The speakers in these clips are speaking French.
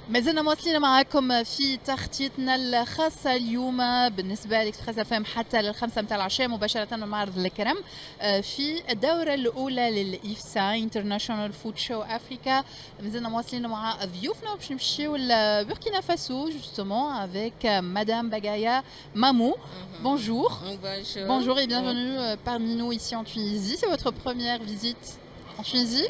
ما زلنا مواصلين معاكم في تغطيتنا الخاصة اليوم بالنسبة لإكسبريس اف ام حتى للخمسة متاع العشاء مباشرة من معرض الكرم في الدورة الأولى للإفسا انترناشونال فود شو أفريكا. ما زلنا مواصلين مع ضيوفنا باش نمشيو لبوركينا فاسو justement avec Madame Bagaya Mamou. Bonjour. Bonjour. Bonjour et bienvenue parmi nous ici en Tunisie. C'est votre première visite en Tunisie?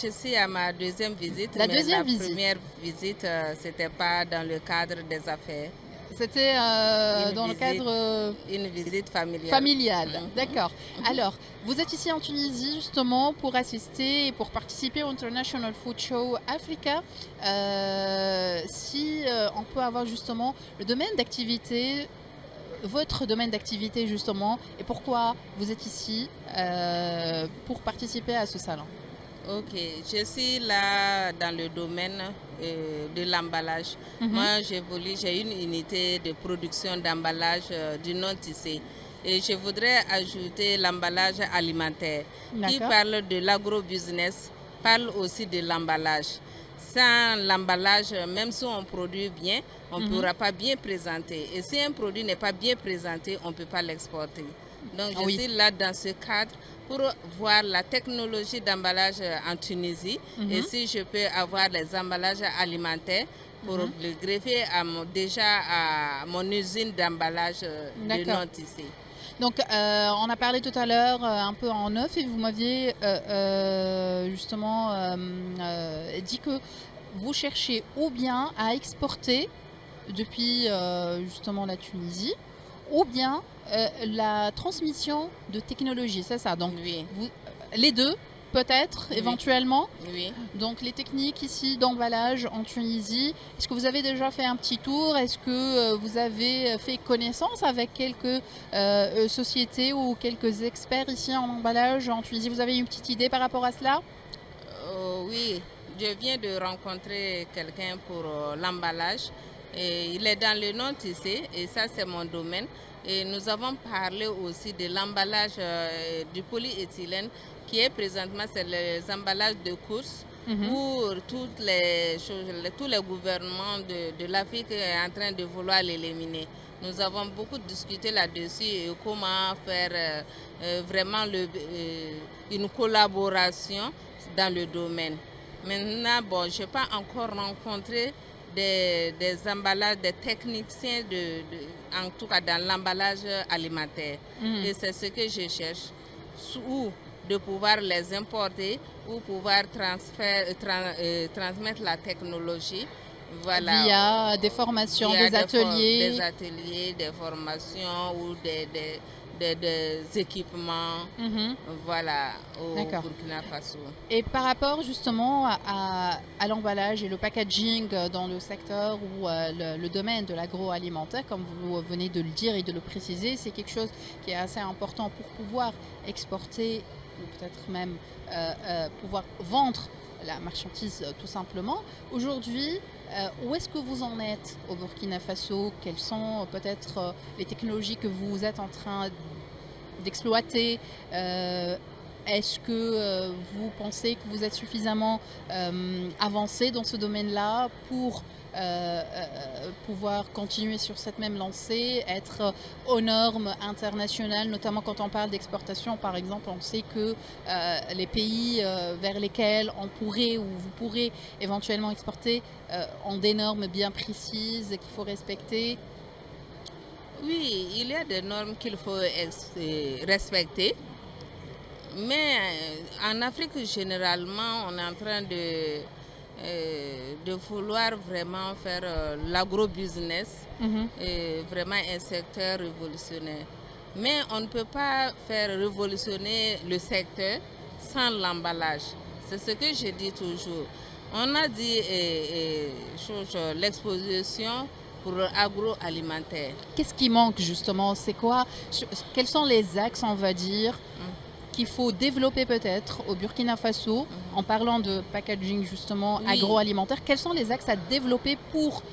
Je suis à ma deuxième visite. La deuxième visite. Première visite, c'était pas dans le cadre des affaires. C'était dans le cadre une visite familiale. Familiale, d'accord. Alors, vous êtes ici en Tunisie justement pour assister et pour participer au International Food Show Africa. Si on peut avoir justement le domaine d'activité, votre domaine d'activité justement, et pourquoi vous êtes ici pour participer à ce salon? Ok, je suis là dans le domaine de l'emballage. Moi, j'ai une unité de production d'emballage du non-tissé. Et je voudrais ajouter l'emballage alimentaire qui parle de l'agro-business, parle aussi de l'emballage. Sans l'emballage, même si on produit bien, on ne pourra pas bien présenter. Et si un produit n'est pas bien présenté, on ne peut pas l'exporter. Donc, je suis là dans ce cadre pour voir la technologie d'emballage en Tunisie et si je peux avoir les emballages alimentaires pour le greffer déjà à mon usine d'emballage de non-tissé. Donc, on a parlé tout à l'heure un peu en off et vous m'aviez justement dit que vous cherchez ou bien à exporter depuis justement la Tunisie ou bien la transmission de technologie, c'est ça? Donc, oui. Les deux, peut-être, éventuellement. Oui. Donc, les techniques ici d'emballage en Tunisie, est-ce que vous avez déjà fait un petit tour? Est-ce que vous avez fait connaissance avec quelques sociétés ou quelques experts ici en emballage en Tunisie? Vous avez une petite idée par rapport à cela? Oui, je viens de rencontrer quelqu'un pour l'emballage. Et il est dans le non-tissé et ça, c'est mon domaine. Et nous avons parlé aussi de l'emballage du polyéthylène qui est présentement, c'est les emballages de course où tous les gouvernements de l'Afrique sont en train de vouloir l'éliminer. Nous avons beaucoup discuté là-dessus et comment faire vraiment une collaboration dans le domaine. Maintenant, bon, je n'ai pas encore rencontré des emballages, des techniciens, en tout cas dans l'emballage alimentaire. Et c'est ce que je cherche, ou de pouvoir les importer, ou pouvoir transmettre la technologie. Voilà. Via des formations, des ateliers. Des ateliers, des formations ou des équipements, voilà, au Burkina Faso. Et par rapport justement à l'emballage et le packaging dans le secteur ou le domaine de l'agroalimentaire, comme vous venez de le dire et de le préciser, c'est quelque chose qui est assez important pour pouvoir exporter ou peut-être même pouvoir vendre la marchandise tout simplement. Aujourd'hui, où est-ce que vous en êtes au Burkina Faso? Quelles sont peut-être les technologies que vous êtes en train d'exploiter? Est-ce que vous pensez que vous êtes suffisamment avancé dans ce domaine-là pour pouvoir continuer sur cette même lancée, être aux normes internationales, notamment quand on parle d'exportation, par exemple, on sait que les pays vers lesquels on pourrait ou vous pourrez éventuellement exporter ont des normes bien précises qu'il faut respecter. Oui, il y a des normes qu'il faut respecter. Mais en Afrique, généralement, on est en train de vouloir vraiment faire l'agro-business, vraiment un secteur révolutionnaire. Mais on ne peut pas faire révolutionner le secteur sans l'emballage. C'est ce que je dis toujours. On a dit l'exposition pour l'agroalimentaire. Qu'est-ce qui manque justement? C'est quoi? Quels sont les axes, on va dire, qu'il faut développer peut-être au Burkina Faso en parlant de packaging justement agroalimentaire? Quels sont les axes à développer pour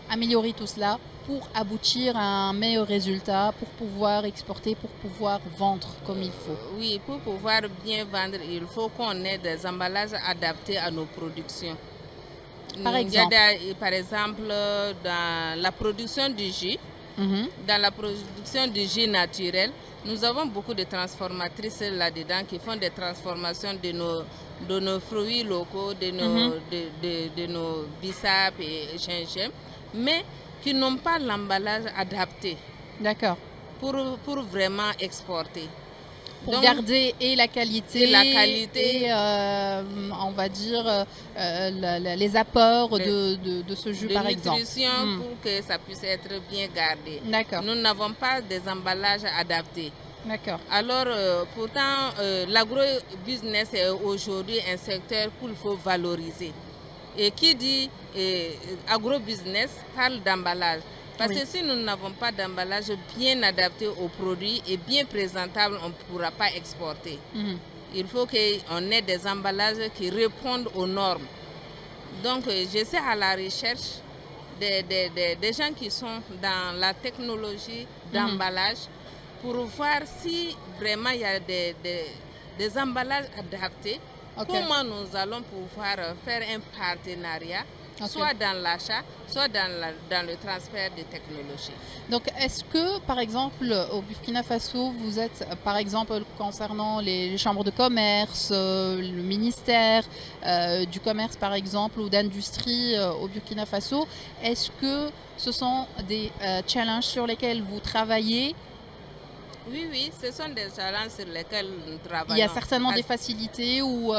améliorer tout cela, pour aboutir à un meilleur résultat, pour pouvoir exporter, pour pouvoir vendre comme il faut? Oui, pour pouvoir bien vendre, il faut qu'on ait des emballages adaptés à nos productions. Par Il y a exemple. par exemple dans la production du jus, Mhm, dans la production du jus naturel, nous avons beaucoup de transformatrices là-dedans qui font des transformations de nos fruits locaux, mhm. de nos bissap et gingembre, mais qui n'ont pas l'emballage adapté D'accord. pour vraiment exporter. Pour Donc, garder et la et la qualité qualité, et on va dire les apports le- de ce jus de par exemple. nutrition Hmm, pour que ça puisse être bien gardé. d'accord, Nous n'avons pas des emballages adaptés. d'accord. Alors, pourtant, l'agro-business est aujourd'hui un secteur qu'il faut valoriser. Et qui dit agro-business parle d'emballage. Parce Oui. que si nous n'avons pas d'emballage bien adapté aux produits et bien présentable, on ne pourra pas exporter. Mhm. Il faut qu'on ait des emballages qui répondent aux normes. Donc, je suis à la recherche des gens qui sont dans la technologie Mhm. d'emballage pour voir si vraiment il y a des emballages adaptés, Ok, comment nous allons pouvoir faire un partenariat, ok. soit dans l'achat, soit dans le transfert de technologies. Donc, est-ce que, par exemple, au Burkina Faso, vous êtes, par exemple, concernant les chambres de commerce, le ministère du commerce, par exemple, ou d'industrie au Burkina Faso, est-ce que ce sont des challenges sur lesquels vous travaillez? Oui, oui, ce sont des challenges sur lesquels nous Il y a travaillons. certainement des facilités ou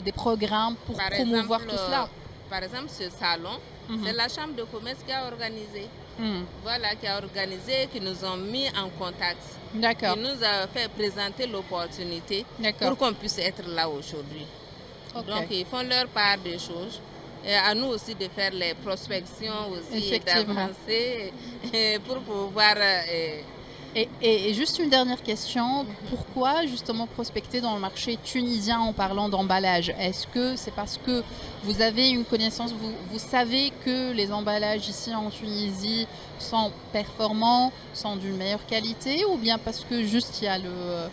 des programmes pour Par promouvoir exemple, tout cela. ce salon, c'est Mhm. la chambre de commerce qui a organisé. Mhm. Voilà, qui a organisé, qui nous ont mis en contact, qui D'accord, nous a fait présenter l'opportunité d'accord. pour qu'on puisse être là aujourd'hui. Donc, Ok, ils font leur part des choses. Et à nous aussi de faire les prospections aussi et effectivement. d'avancer pour pouvoir... Et juste une dernière question, pourquoi justement prospecter dans le marché tunisien en parlant d'emballage? Est-ce que c'est parce que vous avez une connaissance, vous savez que les emballages ici en Tunisie sont performants, sont d'une meilleure qualité, ou bien parce que juste il y a le...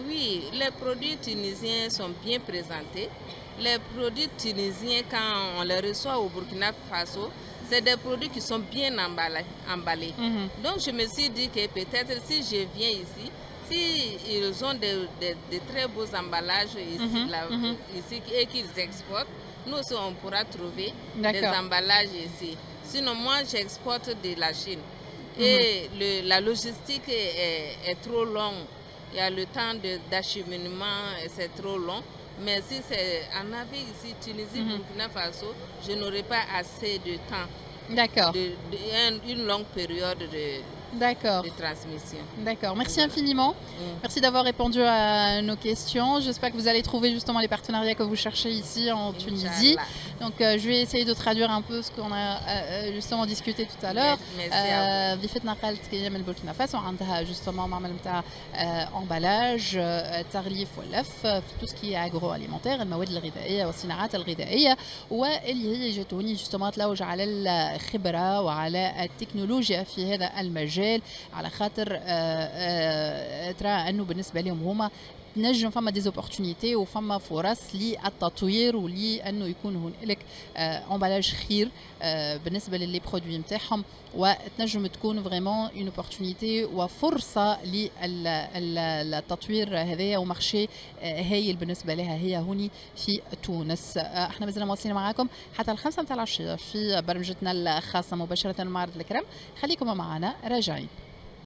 Oui, les produits tunisiens sont bien présentés. Les produits tunisiens, quand on les reçoit au Burkina Faso, c'est des produits qui sont bien emballés. Mhm, Donc je me suis dit que peut-être si je viens ici, si ils ont de très beaux emballages ici, mhm, mhm. ici et qu'ils exportent, nous aussi on pourra trouver des D'accord. emballages ici. Sinon moi j'exporte de la Chine Mhm, et la logistique est trop longue. Il y a le temps d'acheminement, c'est trop long. Mais si c'est en Afrique, ici, Tunisie, mhm. Burkina Faso, je n'aurai pas assez de temps, D'accord, une longue période d'accord. de transmission. D'accord, merci Voilà. infiniment. Mm. Merci d'avoir répondu à nos questions. J'espère que vous allez trouver justement les partenariats que vous cherchez ici en Tunisie. Inch'Allah. Donc, je vais essayer de traduire un peu ce qu'on a justement discuté tout à l'heure. Merci à vous. ضيفتنا قالت كي من بوركينا فاسو عندها جوستومون معمل نتاع امبالاج تغليف ولف في تو سكي اغرو اليمونتير المواد الغذائيه والصناعات الغذائيه واللي هي جاتوني جوستومون تلوج على الخبره وعلى التكنولوجيا في هذا المجال على خاطر ترى انه بالنسبه لهم هما تنجم فما ديزوبورتونيتي وفما فرص للتطوير ولانه يكون هنالك امبالاج خير بالنسبه للي برودوي نتاعهم وتنجم تكون فريمون اون اوبورتونيتي وفرصه للتطوير هذايا ومارشي هايل بالنسبه لها هي هوني في تونس. احنا مازلنا مواصلين معاكم حتى الخمسة متاع العشيه في برمجتنا الخاصه مباشره من معرض الكرم. خليكم معنا راجعين.